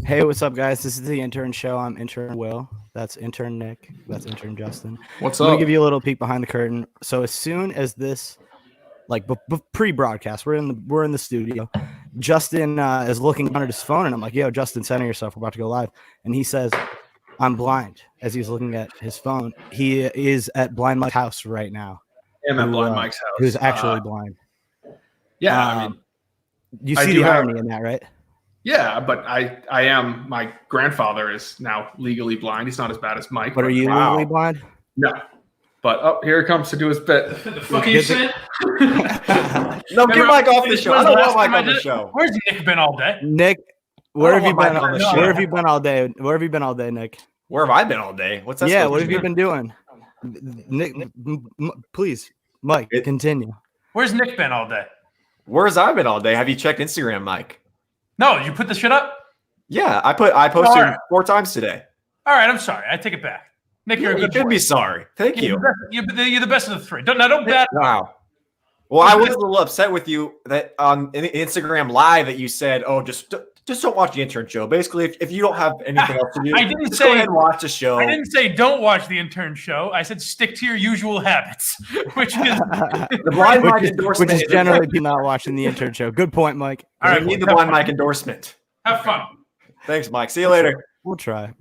Hey, what's up, guys? This is the Intern Show. I'm Intern Will. That's Intern Nick. That's Intern Justin. What's I'm up? gonna give you a little peek behind the curtain. So as soon as this, like pre-broadcast, we're in the studio. Justin is looking down at his phone, and I'm like, "Yo, Justin, center yourself. We're about to go live." And he says, "I'm blind." As he's looking at his phone, he is at Blind Mike's house right now. I'm at Blind Mike's house. Who's actually blind? Yeah, I mean, you see the irony in that, right? Yeah, but I am. My grandfather is now legally blind. He's not as bad as Mike. But are you legally blind? No. But here he comes to do his bit. The fuck are you saying? No, get Mike off the show. I don't want Mike on the show. Where's Nick been all day? Nick, where have you been on the show? Where have you been all day? Where have you been all day, Nick? Where have I been all day? What's that? Yeah, what have you been doing? Nick, please, Mike, continue. Where's Nick been all day? Where's I been all day? Have you checked Instagram, Mike? No, you put the shit up? Yeah, I posted 4 times today. All right, I'm sorry. I take it back. Nick, you're a good You should boy. be sorry. Thank you. You're the best of the three. Don't bat. Wow. Well, I was a little upset with you that on Instagram Live that you said, "Oh, just don't watch the Intern Show." Basically, if you don't have anything else to do, I didn't just say go ahead and watch the show. I didn't say don't watch the Intern Show. I said stick to your usual habits, which is the Blind Mike endorsement. Which is generally people not watching the Intern Show. Good point, Mike. All right, we need the Blind Mike endorsement. Have fun. Thanks, Mike. See you later. We'll try.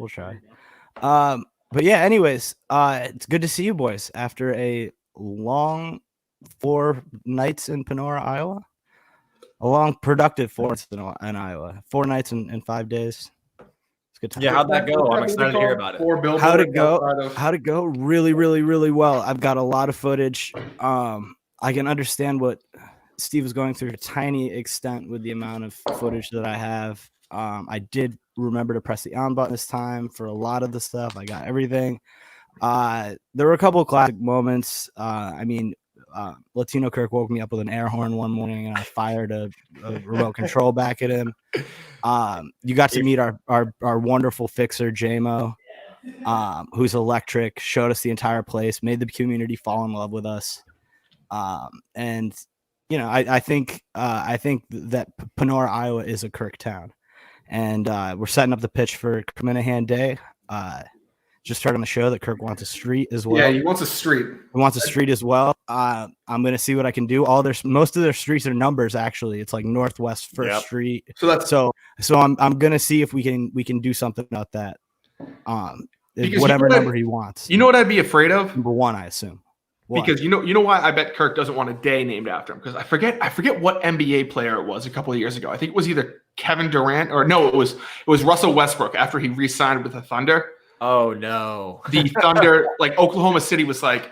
But yeah, anyways, it's good to see you boys after a long 4 nights in Panora, Iowa. A long, productive 4 nights in Iowa. 4 nights and 5 days. It's good time. Yeah, how'd that go? I'm excited to hear about it. How'd it go? How'd it go? Really, really, really well. I've got a lot of footage. I can understand what Steve was going through to a tiny extent with the amount of footage that I have. I did remember to press the on button this time for a lot of the stuff. I got everything. There were a couple of classic moments. Latino Kirk woke me up with an air horn one morning, and I fired a remote control back at him. You got to meet our wonderful fixer, JMO, who's electric, showed us the entire place, made the community fall in love with us. And you know, I think that Panora, Iowa is a Kirk town. And we're setting up the pitch for Minahan Day. Just heard on the show that Kirk wants a street as well. Yeah, he wants a street. He wants a street as well. I'm gonna see what I can do. Most of their streets are numbers, actually. It's like Northwest First Street. So I'm gonna see if we can do something about that. Whatever number he wants. You know what I'd be afraid of? Number 1, I assume. What? Because you know why I bet Kirk doesn't want a day named after him, because I forget what NBA player it was a couple of years ago. I think it was either Kevin Durant or no, it was Russell Westbrook after he re-signed with the Thunder. Oh no. The Thunder, like Oklahoma City was like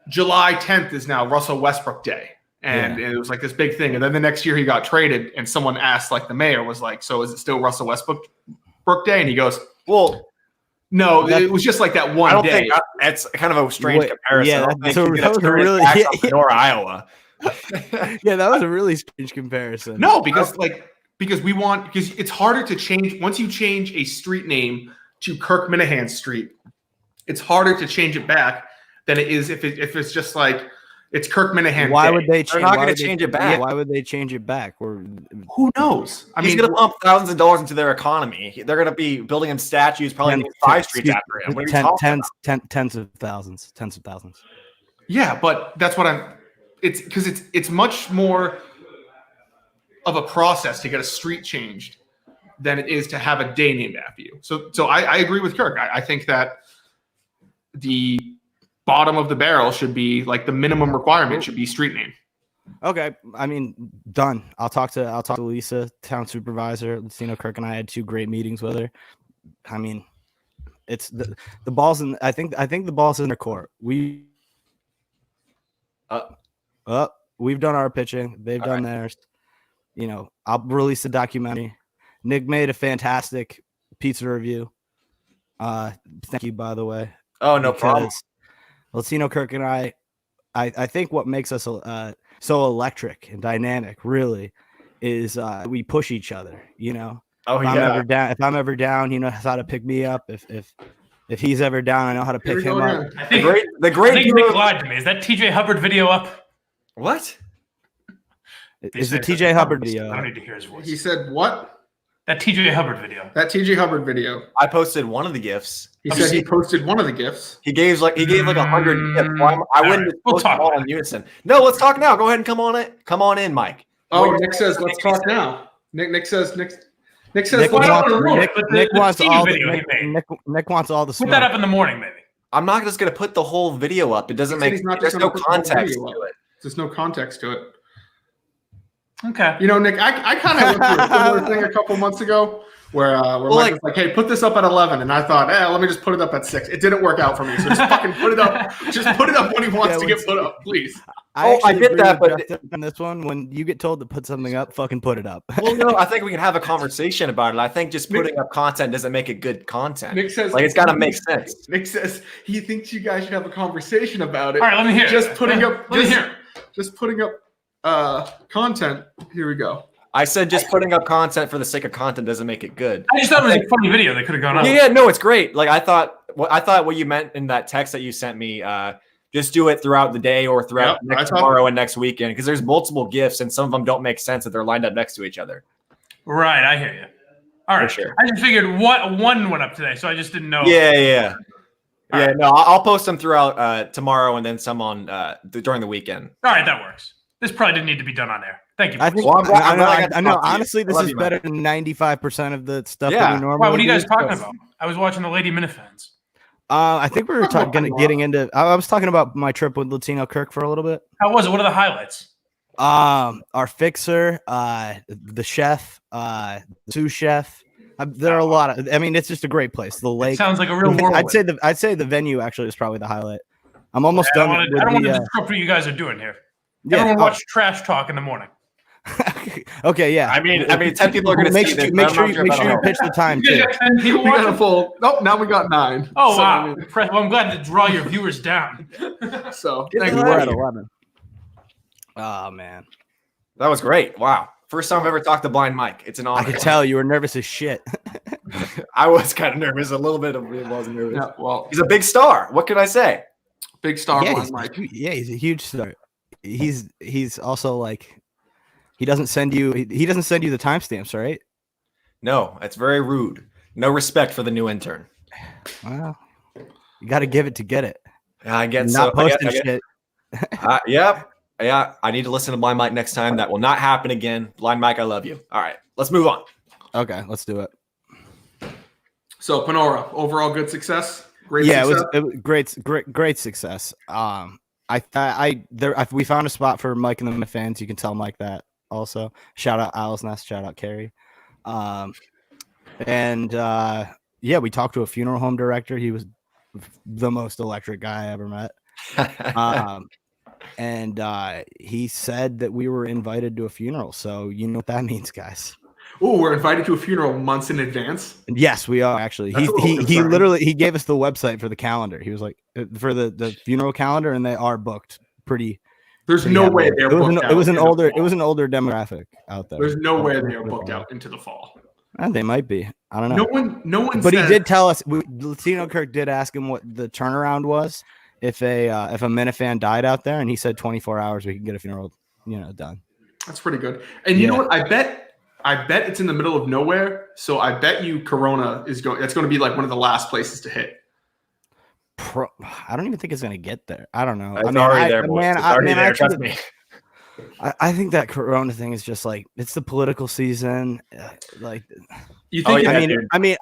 July 10th is now Russell Westbrook Day. And it was like this big thing. And then the next year he got traded and someone asked, like the mayor was like, "So is it still Russell Westbrook Day?" And he goes, "Well, no, it was just like that one I don't day." think that's kind of a strange comparison. Yeah, that was a really Iowa. Yeah, that was a really strange comparison. No, because it's harder to change once you change a street name to Kirk Minahan Street. It's harder to change it back than it is if it's just like it's Kirk Minahan. Why Day. would they? They're not going to change it back. Why would they change it back? Who knows? I mean, he's going to pump thousands of dollars into their economy. They're going to be building him statues, probably 5 streets after him. What are you talking about? Tens of thousands. Yeah, but that's what it's because it's much more of a process to get a street changed than it is to have a day named after you. So I agree with Kirk. I think that the bottom of the barrel should be like the minimum requirement should be street name. Okay, I mean, done. I'll talk to Lisa, town supervisor. Kirk and I had 2 great meetings with her. I mean, it's the ball's in. I think the ball's in their court. We've done our pitching. They've done theirs. You know, I'll release a documentary. Nick made a fantastic pizza review. Thank you, by the way. Oh, no problem. Latino Kirk and I think what makes us so electric and dynamic really is we push each other. You know, if I'm ever down, he knows how to pick me up. If he's ever down, I know how to pick him up. I think Nick lied to me. Is that TJ Hubbard video up? What? Is the TJ Hubbard video? I don't need to hear his voice. He said what? That TJ Hubbard video. That TJ Hubbard video. I posted one of the gifs. He said he posted one of the gifs. He gave like 100 gifts. Well, I wouldn't We'll post talk them all about in unison. No, let's talk now. Go ahead and come on in. Come on in, Mike. Oh, Nick says let's talk now. Nick says Nick wants wants all the video he made. Nick wants all the Put smoke. that up in the morning, maybe. I'm not just gonna put the whole video up. It doesn't make. There's no context to it. There's no context to it. Okay. You know, Nick, I kind of went through a similar thing a couple months ago where Mike was like, hey, put this up at 11. And I thought, let me just put it up at 6. It didn't work out for me. So just fucking put it up. Just put it up when he wants to get put up, please. I get that, but on this one, when you get told to put something up, fucking put it up. Well, no, I think we can have a conversation about it. I think just putting up content doesn't make it good content. Nick says, it's got to make sense. Nick says he thinks you guys should have a conversation about it. All right, let me hear. Just putting up. Let me hear. Just putting up content. Here we go. I said just putting up content for the sake of content doesn't make it good. I just thought it was a funny video that could have gone up. Yeah, no, it's great. Like I thought what you meant in that text that you sent me. Just do it throughout the day or throughout tomorrow and next weekend because there's multiple gifts and some of them don't make sense that they're lined up next to each other. Right, I hear you. All right, sure. I just figured one went up today, so I just didn't know. Yeah. Right. No, I'll post them throughout tomorrow and then some on during the weekend. All right, that works. This probably didn't need to be done on air. Thank you. I think. Well, I know. Honestly, this is better than 95% of the stuff that we normally. Why, what are you guys do. talking about? I was watching the Lady Minifans. I think we were getting into. I was talking about my trip with Latino Kirk for a little bit. How was it? What are the highlights? Our fixer, the chef, the sous chef. There are a lot of. I mean, it's just a great place. The lake sounds like a real whirlwind. I'd say the venue actually is probably the highlight. I'm almost done. I don't want to disrupt what you guys are doing here. Yeah, everyone watch trash talk in the morning. Okay, yeah. I mean, 10 people are going to see this. Make sure you pitch the time too. We got a full. Nope, now we got 9. Oh so, wow! Well, I'm glad to draw your viewers down. So we're at 11. Oh man, that was great! Wow, first time I've ever talked to Blind Mike. It's an honor. I could tell you were nervous as shit. I was kind of nervous. A little bit of it was nervous. Yeah, well, he's a big star. What can I say? Big star, Blind Mike. Yeah, he's a huge star. He's also like. He doesn't send you the timestamps, right? No, that's very rude. No respect for the new intern. Well, you got to give it to get it. I get not posting shit. Yep. Yeah, I need to listen to Blind Mike next time. That will not happen again. Blind Mike, I love you. All right, let's move on. Okay, let's do it. So Panora, overall good success. Great. Yeah, success? it was great success. We found a spot for Mike and the fans. You can tell Mike that. Also, shout out Owl's Nest, shout out Carrie. Yeah, we talked to a funeral home director. He was the most electric guy I ever met. He said that we were invited to a funeral. So you know what that means, guys. Oh, we're invited to a funeral months in advance. Yes, we are actually. He literally gave us the website for the calendar. He was like for the funeral calendar, and they are booked pretty. There's no way they're booked out. It was an older demographic out there. There's no way they are booked out into the fall. They might be. I don't know. No one. But he did tell us. Latino Kirk did ask him what the turnaround was if a Minifan died out there, and he said 24 hours we can get a funeral, done. That's pretty good. And you know what? I bet it's in the middle of nowhere. So I bet you Corona is going. That's going to be like one of the last places to hit. I don't even think it's going to get there. I don't know. It's already there, boys. It's already there. Trust me. I think that Corona thing is just like it's the political season. Like, you think? I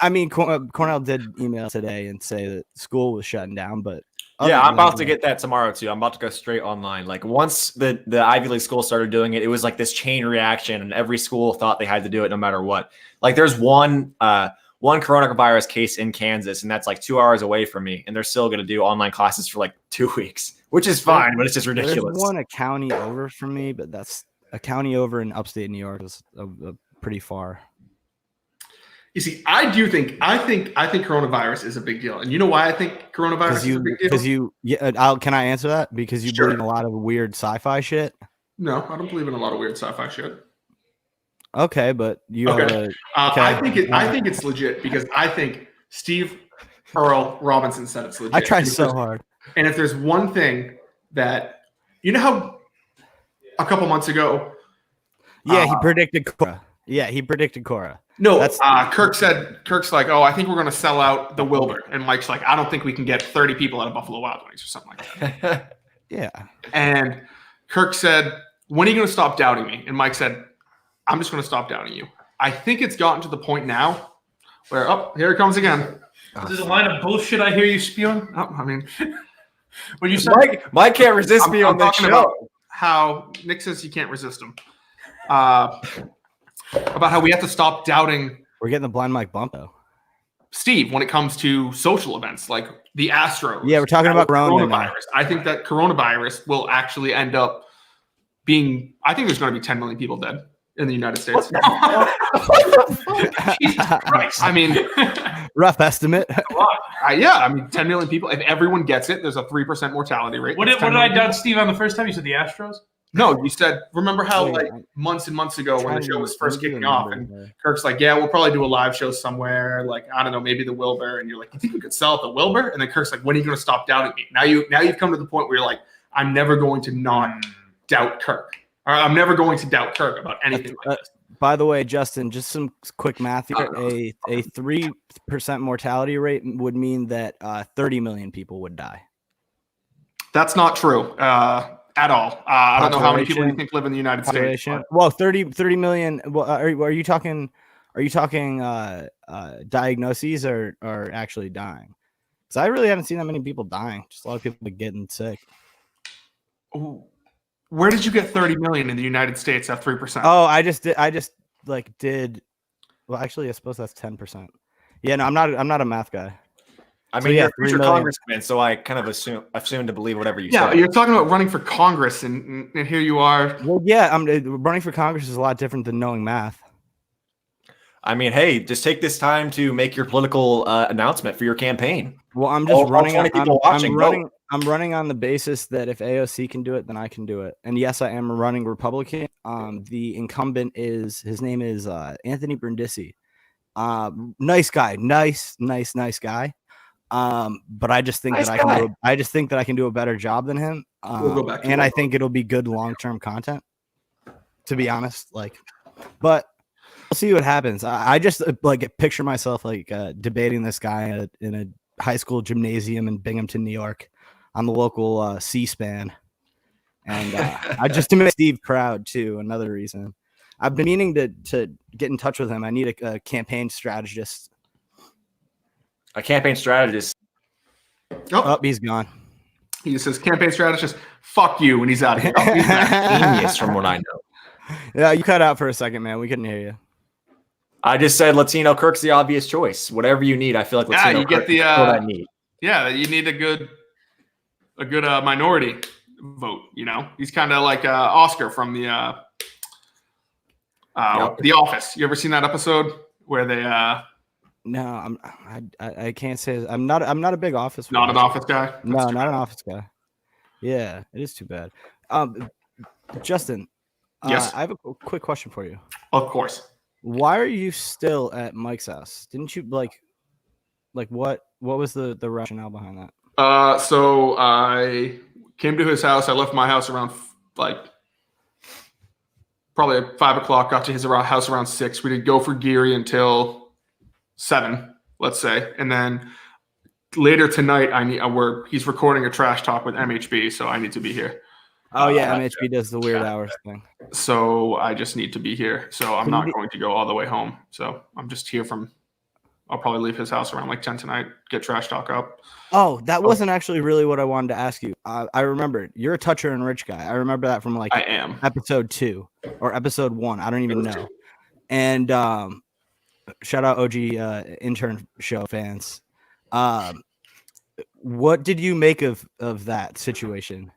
mean, Cornell did email today and say that school was shutting down, but yeah, I'm about to get that tomorrow too. I'm about to go straight online. Like once the Ivy League school started doing it, it was like this chain reaction, and every school thought they had to do it no matter what. Like there's one coronavirus case in Kansas, and that's like 2 hours away from me, and they're still going to do online classes for like 2 weeks, which is fine, but it's just ridiculous. There's one a county over from me, but that's a county over in upstate New York is pretty far. You see, I think coronavirus is a big deal, and you know why I think coronavirus is a big deal? Can I answer that? Because you believe in a lot of weird sci-fi shit. No, I don't believe in a lot of weird sci-fi shit. Okay, but you. Okay. I think it's legit because I think Steve Earl Robinson said it's legit. I tried so hard. And if there's one thing that how a couple months ago, he predicted Corona. Yeah, he predicted Cora. No, That's- Kirk's like, oh, I think we're going to sell out the Wilbur. And Mike's like, I don't think we can get 30 people at a Buffalo Wild Wings or something like that. Yeah. And Kirk said, when are you going to stop doubting me? And Mike said, I'm just going to stop doubting you. I think it's gotten to the point now where, here it comes again. This is a line of bullshit I hear you spewing. Oh, I mean, When you said Mike can't resist me on this talking show. about how Nick says you can't resist him. About how we have to stop doubting We're getting the blind Mike bump though. Steve when it comes to social events like the Astros. Yeah, we're talking about coronavirus. I think that coronavirus will actually end up being. I think there's going to be 10 million people dead in the United States. Jesus Christ. I mean, Rough estimate. I mean, 10 million people. If everyone gets it, there's a 3% mortality rate. What That's did 10 I million doubt people. Steve on the first time? You said the Astros? No, you said. Remember how Wait, like months and months ago when the show was first Let me do kicking the off, numbers and there. Kirk's like, "Yeah, we'll probably do a live show somewhere. Like, I don't know, maybe the Wilbur." And you're like, "You think we could sell at the Wilbur?" And then Kirk's like, "When are you going to stop doubting me?" Now you've come to the point where you're like, "I'm never going to not doubt Kirk. Or I'm never going to doubt Kirk about anything like this." By the way, Justin, just some quick math here. A 3% mortality rate would mean that 30 million people would die. That's not true at all. I don't know how many people you Population- think live in the United States. Population. Well, 30 million. Well, are you talking diagnoses or actually dying? Because I really haven't seen that many people dying. Just a lot of people getting sick. Ooh. Where did you get 30 million in the United States at 3%? Oh, I just did. Well, actually, I suppose that's 10%. Yeah, no, I'm not a math guy. I So, mean, yeah, you're a 3 future million. congressman, so I kind of assume to believe whatever you Yeah, say. you're talking about running for Congress, and here you are. Well, yeah, running for Congress is a lot different than knowing math. I mean, hey, just take this time to make your political announcement for your campaign. Well, I'm just All running. 20 people watching, vote. I'm running on the basis that if AOC can do it, then I can do it. And yes, I am running Republican. The incumbent his name is Anthony Brindisi. Nice guy, nice guy. But I just think Nice that guy. I just think that I can do a better job than him. We'll go back to And that. I think it'll be good long-term content. To be honest, but we'll see what happens. I just picture myself debating this guy in a high school gymnasium in Binghamton, New York, on the local C-SPAN, and I just to make Steve proud too. Another reason I've been meaning to get in touch with him. I need a campaign strategist. A campaign strategist. Oh, he's gone. He says, campaign strategist, fuck you, and he's out of here. Oh, he's back. Genius, from what I know. Yeah, you cut out for a second, man. We couldn't hear you. I just said Latino Kirk's the obvious choice. Whatever you need, I feel like Latino you get Kirk the, is what I need. Yeah, you need a good minority vote. You know, he's kind of like Oscar from the Office. You ever seen that episode where they No, I can't say I'm not a big Office. not fan. an Office guy? No, That's too not an bad. Office guy. Yeah, it is too bad. Justin, Yes. I have a quick question for you. Of course. Why are you still at Mike's house? Didn't you like what was the rationale behind that? So I came to his house. I left my house around probably at 5 o'clock. Got to his house around 6. We did go for Geary until 7, let's say, and then later tonight he's recording a trash talk with MHB, so I need to be here. Oh yeah, MHB does the weird hours thing. So I just need to be here. So I'm Can not you- going to go all the way home. So I'm just here I'll probably leave his house around 10 tonight, get trash talk up. Oh, that wasn't actually really what I wanted to ask you. I remembered you're a Toucher and Rich guy. I remember that from I am. episode 2 or episode 1. I don't even know. And shout out OG intern show fans. What did you make of that situation?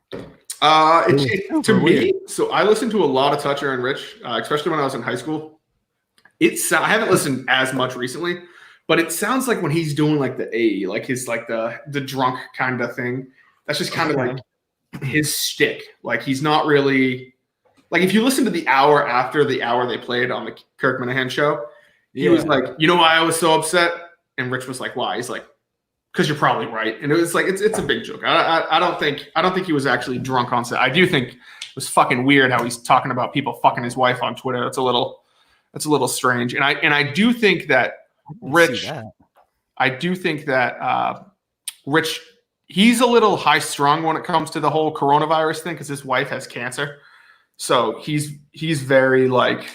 To super me, weird. so I listened to a lot of Toucher and Rich, especially when I was in high school. I haven't listened as much recently, but it sounds like when he's doing the A, his the drunk kind of thing. That's just kind of like his shtick. He's not really if you listen to the hour after the hour they played on the Kirk Minahan show, he was like, you know why I was so upset? And Rich was like, why? He's like, because you're probably right. And it was it's a big joke. I don't think he was actually drunk on set. I do think it was fucking weird how he's talking about people fucking his wife on Twitter. It's a little That's a little strange. And I do think that Rich, See that. I do think that Rich, he's a little high strung when it comes to the whole coronavirus thing because his wife has cancer. So he's very like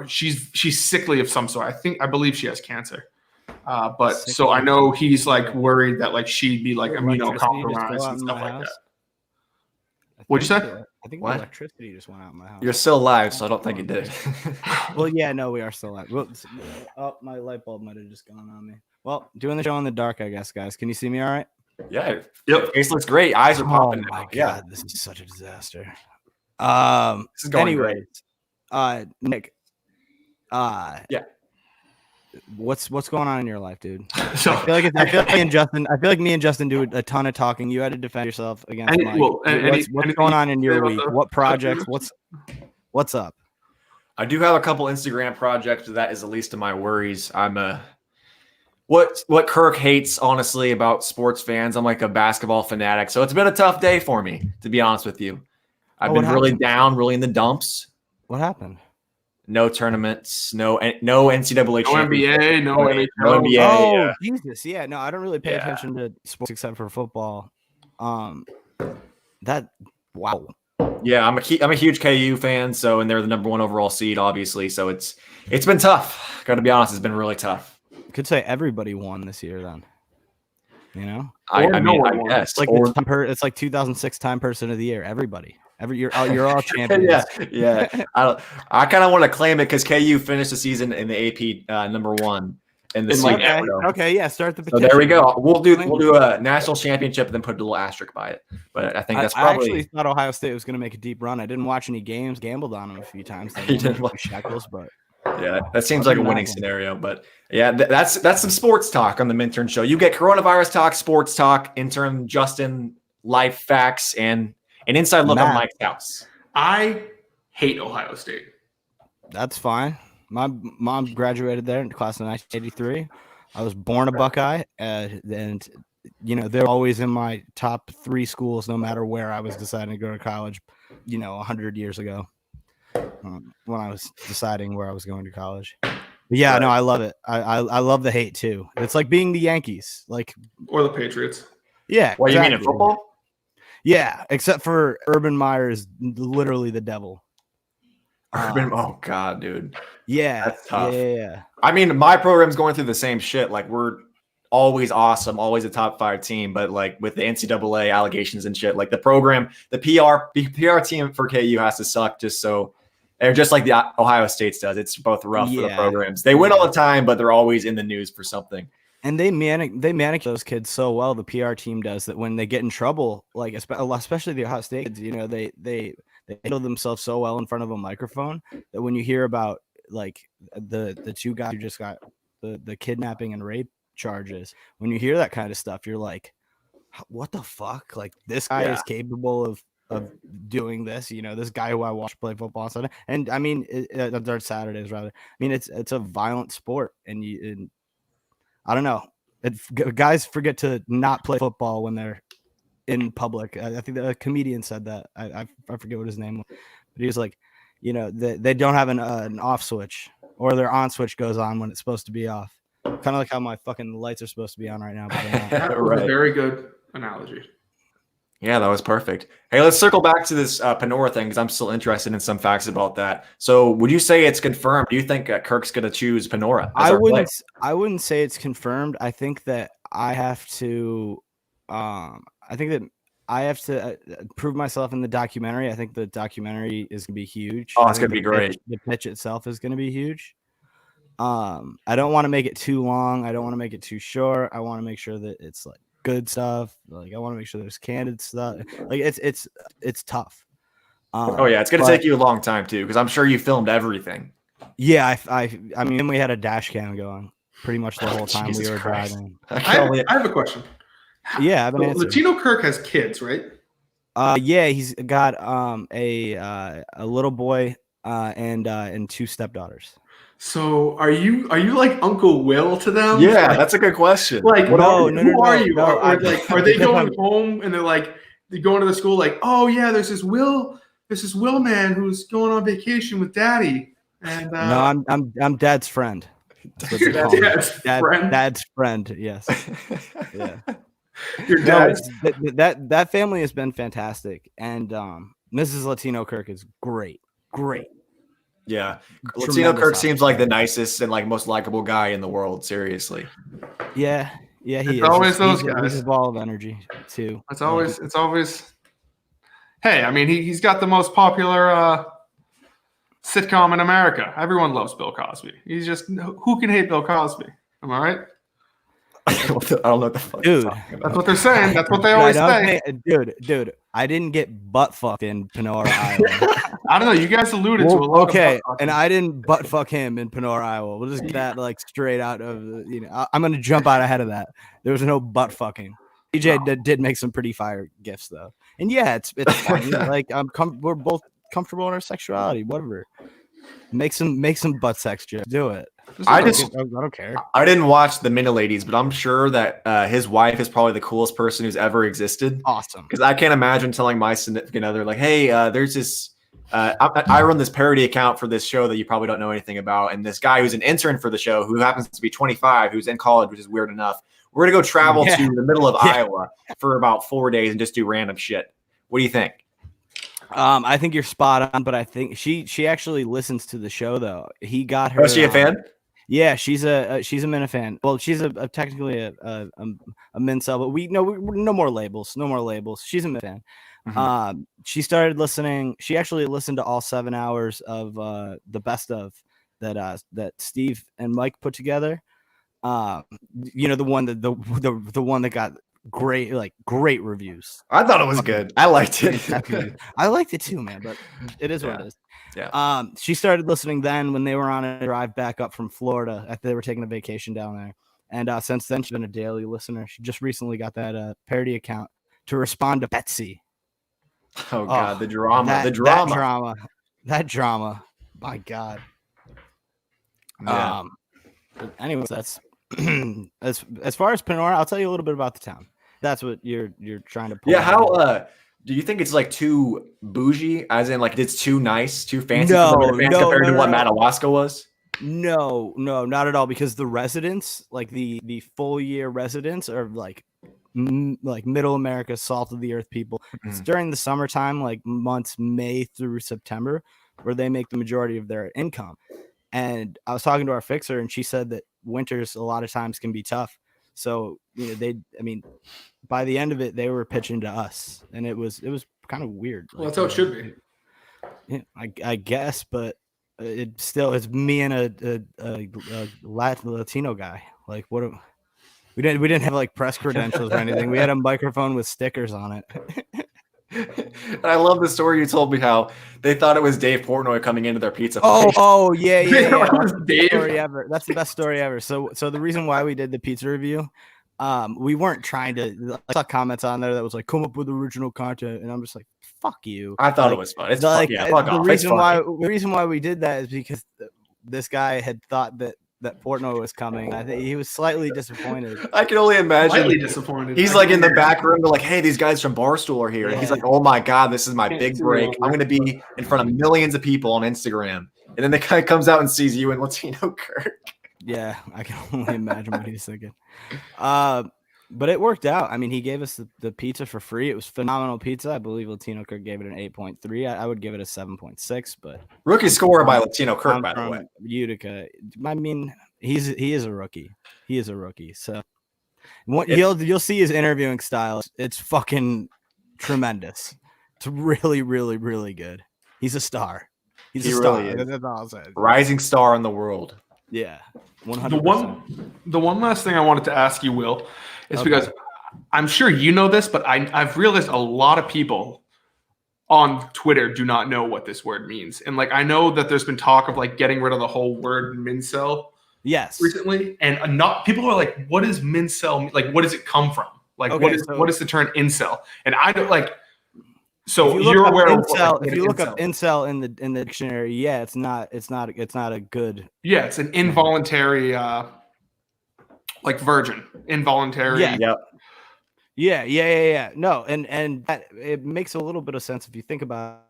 she's sickly of some sort. I believe she has cancer. But Sickly so I of know some he's like worried that like she'd be like Electricity just go immunocompromised out and in stuff my like house? that. What'd you say? I think What? the electricity just went out in my house. You're still alive, so I don't think it did. Well, yeah, no, we are still live. Well, oh, my light bulb might have just gone on me. Well, doing the show in the dark, I guess, guys. Can you see me all right? Yeah. Yep. Face looks great. Eyes are Oh popping. my Yeah. god, this is such a disaster. This is going Anyways, Nick, Yeah. what's going on in your life, dude? So I feel like me and Justin do a ton of talking. You had to defend yourself against Any- Mike. well, what's anything going on in you your say week? about the- What projects? What's up? I do have a couple Instagram projects, but that is the least of my worries. I'm what Kirk hates, honestly, about sports fans. I'm like a basketball fanatic, so it's been a tough day for me, to be honest with you. I've what been really happened? down, really in the dumps. What happened? No tournaments, no NCAA, no championship, NBA, no NHL. no NBA. Oh, Yeah. Jesus. Yeah, no, I don't really pay Yeah. attention to sports except for football. Wow. Yeah, I'm a huge KU fan, so and they're the number 1 overall seed, obviously. So it's been tough. Got to be honest, it's been really tough. Could say everybody won this year then. You know? I Or no mean, one I won. guess. It's like Or- it's like 2006 time person of the year. Everybody. You're all champions. yeah. I kind of want to claim it because KU finished the season in the AP number 1 in the In like- season. Okay, yeah, start the So petition. there we go. We'll do a national championship and then put a little asterisk by it. But I think that's I probably actually thought Ohio State was going to make a deep run. I didn't watch any games, gambled on them a few times. You didn't watch- Shekels, but yeah, that seems like a winning scenario. But yeah, that's some sports talk on the Mintern show. You get coronavirus talk, sports talk, intern Justin, life facts, and an inside look on Matt. Mike's house. I hate Ohio State. that's fine. My mom graduated there in the class of 1983. I was born a Buckeye, and you know they're always in my top 3 schools, no matter where I was deciding to go to college. 100 years ago, when I was deciding where I was going to college. But yeah, Right. no, I love it. I love the hate too. It's like being the Yankees. Like, Or the Patriots. yeah. What you mean in exactly. football? Yeah, except for Urban Meyer is literally the devil. Oh god, dude. Yeah, That's tough. Yeah. I mean, my program's going through the same shit. Like we're always awesome, always a top 5 team, but like with the NCAA allegations and shit, like the program, the PR team for KU has to suck just so. They're just like the Ohio State's does. It's both rough for the Yeah. programs. They win all the time, but they're always in the news for something. And they manage those kids so well. The PR team does that when they get in trouble, like especially the Ohio State kids, they handle themselves so well in front of a microphone that when you hear about like the 2 guys who just got the kidnapping and rape charges, when you hear that kind of stuff, you're like, what the fuck? Like this guy is capable of doing this, this guy who I watch play football on Sunday. And I mean, on Saturdays rather. I mean, it's a violent sport, and I don't know. Guys forget to not play football when they're in public. I think the comedian said that. I forget what his name was, but he was like, they don't have an off switch, or their on switch goes on when it's supposed to be off. Kind of like how my fucking lights are supposed to be on right now. But they're not. That was a very good analogy. Yeah, that was perfect. Hey, let's circle back to this Panora thing because I'm still interested in some facts about that. So, would you say it's confirmed? Do you think Kirk's going to choose Panora? I wouldn't say it's confirmed. I think that I have to. I think that I have to prove myself in the documentary. I think the documentary is going to be huge. Oh, it's going to be great. The pitch itself is going to be huge. I don't want to make it too long. I don't want to make it too short. I want to make sure that it's like good stuff. Like I want to make sure there's candid stuff. Like it's tough. Oh yeah, it's going to take you a long time too, because I'm sure you filmed everything. Yeah, I mean, we had a dash cam going pretty much the whole time Jesus we were Christ. driving. I have a question. Yeah, I've been answering. Latino Kirk has kids, right? Yeah, he's got a little boy and 2 stepdaughters. So are you like Uncle Will to them? Yeah, Like, that's a good question. like No, who are you? no, Are they because going home and they're going to the school like, oh yeah, there's this Will man who's going on vacation with daddy. And No, I'm Dad's friend. That's what they call me. Dad's friend. Yes. Yeah. Your No, dad's that family has been fantastic, and Mrs. Latino Kirk is great. Yeah. Latino Tremendous Kirk seems like the hospitality. nicest and like most likable guy in the world. Seriously. Yeah, he It's is. always those He's guys. a ball of energy too. It's always. Hey, I mean, he's got the most popular sitcom in America. Everyone loves Bill Cosby. He's just who can hate Bill Cosby? Am I right? I don't know what the fuck. Dude. you're talking about. That's what they're saying. That's what they always say. Dude, I didn't get butt fucked in Panora, Iowa. I don't know. You guys alluded to a lot. Okay, and I didn't butt fuck him in Panora, Iowa. We'll just get that like straight out of I'm gonna jump out ahead of that. There was no butt fucking. DJ did make some pretty fire gifts though, and yeah, it's fine. Like we're both comfortable in our sexuality. Whatever, make some butt sex jokes. Do it. I don't care. I didn't watch the Mini Ladies, but I'm sure that his wife is probably the coolest person who's ever existed. Awesome. Because I can't imagine telling my significant other, like, hey, there's this, I run this parody account for this show that you probably don't know anything about. And this guy who's an intern for the show, who happens to be 25, who's in college, which is weird enough. We're going to go travel to the middle of Iowa for about 4 days and just do random shit. What do you think? I think you're spot on, but I think she actually listens to the show though. He got her. Was she a fan? Yeah, she's a Mina fan. Well, she's technically a Mincel, but we're no more labels. No more labels. She's a Mina fan. Mm-hmm. She started listening. She actually listened to all 7 hours of the best of that Steve and Mike put together. The one that got great reviews. I thought it was good. I liked it. I liked it too, man, but it is what it is. Yeah. She started listening then when they were on a drive back up from Florida after they were taking a vacation down there. And since then, she's been a daily listener. She just recently got that parody account to respond to Betsy. Oh God, the drama. That drama. My God. Yeah. Anyways, that's as far as Panora, I'll tell you a little bit about the town. That's what you're trying to pull. Yeah, how do you think it's like too bougie, as in like it's too nice, too fancy compared to what Madawaska was? No, not at all. Because the residents, like the full year residents, are like middle America, salt of the earth people. It's during the summertime, like months May through September, where they make the majority of their income. And I was talking to our fixer, and she said that winters a lot of times can be tough. So by the end of it, they were pitching to us, and it was kind of weird. Well, that's how it should be. Yeah, I guess, but it's me and a Latino guy. Like, what? We didn't have like press credentials or anything. We had a microphone with stickers on it. And I love the story you told me how they thought it was Dave Portnoy coming into their pizza place. Oh yeah. That's the best story ever. That's the best story ever. So the reason why we did the pizza review, we weren't trying to. I saw comments on there that was like, come up with original content, and I'm just like, fuck you. I thought it was fun. It's fuck off. The reason why we did that is because this guy had thought that Portnoy was coming. I think he was slightly disappointed. I can only imagine. Slightly disappointed. He's like in the back room. They're like, "Hey, these guys from Barstool are here." And he's like, "Oh my God, this is my big break. I'm going to be in front of millions of people on Instagram." And then the guy comes out and sees you and Latino Kirk. Yeah, I can only imagine what he's thinking. But it worked out. I mean, he gave us the pizza for free. It was phenomenal pizza. I believe Latino Kirk gave it an 8.3. I would give it a 7.6. But rookie score by Latino Kirk, by the way. Utica. I mean, he is a rookie. He is a rookie. So you'll see his interviewing style. It's fucking tremendous. It's really, really, really good. He's a star. He's a star. Really is. That's all I'll say. Rising star in the world. Yeah, 100%. The one last thing I wanted to ask you, Will, is because I'm sure you know this, but I've realized a lot of people on Twitter do not know what this word means. And like I know that there's been talk of like getting rid of the whole word mincel. Yes. Recently, and not people are like, what does mincel mean? Like, what does it come from? Like, what is the term incel? And I don't like. So you're aware of incel. If you look up incel in the dictionary, yeah, it's not a good. Yeah, it's an involuntary, like virgin, involuntary. Yeah. Yeah. No, and that, it makes a little bit of sense if you think about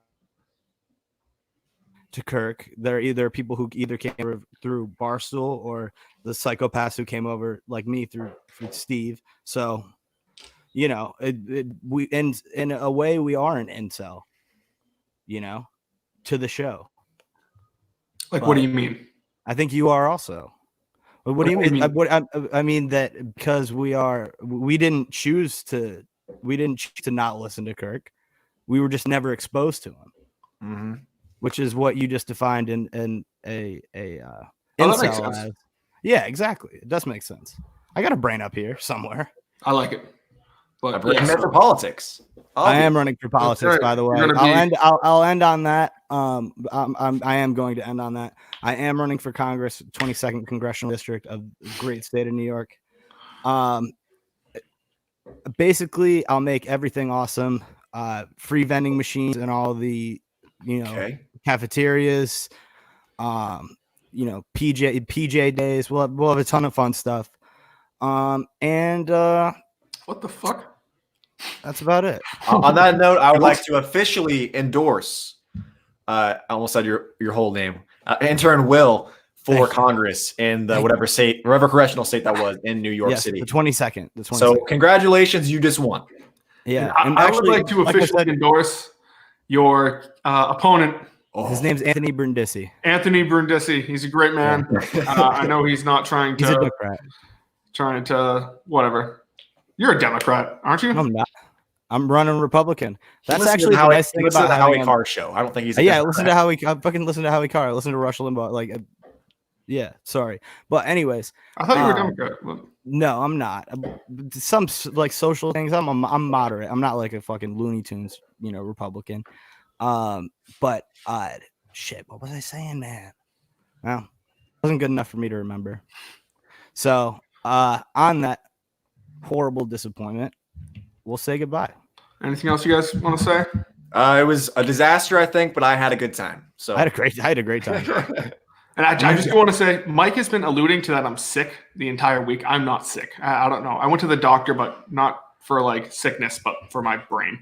to Kirk. They're either people who either came over through Barstool or the psychopaths who came over like me through Steve. So, you know, we in a way we are an incel, you know, to the show. Like, But what do you mean? I think you are also. What do you mean? mean? I mean that because we didn't choose to not listen to Kirk. We were just never exposed to him, Mm-hmm. which is what you just defined in a Oh, that makes incel sense. as. Yeah, exactly. It does make sense. I got a brain up here somewhere. I like it. I But bring yeah, him in so- for politics. I am running for politics, right. by the way. You're gonna be- I'll end on that. I am going to end on that. I am running for Congress, 22nd congressional district of the great state of New York. Basically, I'll make everything awesome. Free vending machines and all the, cafeterias. PJ days. We'll have a ton of fun stuff. And What the fuck? that's about it. On that note, I would like to officially endorse. I almost said your whole name. Intern Will for Congress in the whatever congressional state that was in New York City. The 22nd. The 22nd. So congratulations, you just won. Yeah, And I would like to officially endorse your opponent. His name's Anthony Brindisi. Anthony Brindisi. He's a great man. I know he's not trying He's a to Democrat. Whatever. You're a Democrat, aren't you? No, I'm not. I'm running Republican. That's Listen actually to the nice thing about the Howie having Carr show. I don't think he's. I listen to Howie. I fucking listen to Howie Carr. I listen to Rush Limbaugh. Yeah, sorry, but anyways. I thought you were a Democrat. Well, No, I'm not. Some like social things. I'm moderate. I'm not like a fucking Looney Tunes, Republican. But shit, what was I saying, man? Well, it wasn't good enough for me to remember. So, on that horrible disappointment, we'll say goodbye. anything else you guys want to say? It was a disaster, I think, but I had a good time. So I had a great time. And I just want to say, Mike has been alluding to that I'm sick the entire week. I'm not sick. I don't know. I went to the doctor, but not for like sickness, but for my brain.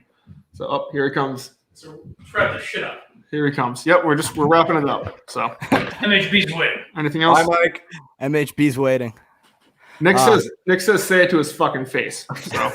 So, here he comes. So wrap this shit up. Here he comes. Yep, we're wrapping it up. So, MHB's waiting. anything else? Bye, Mike. MHB's waiting. Nick says say it to his fucking face. So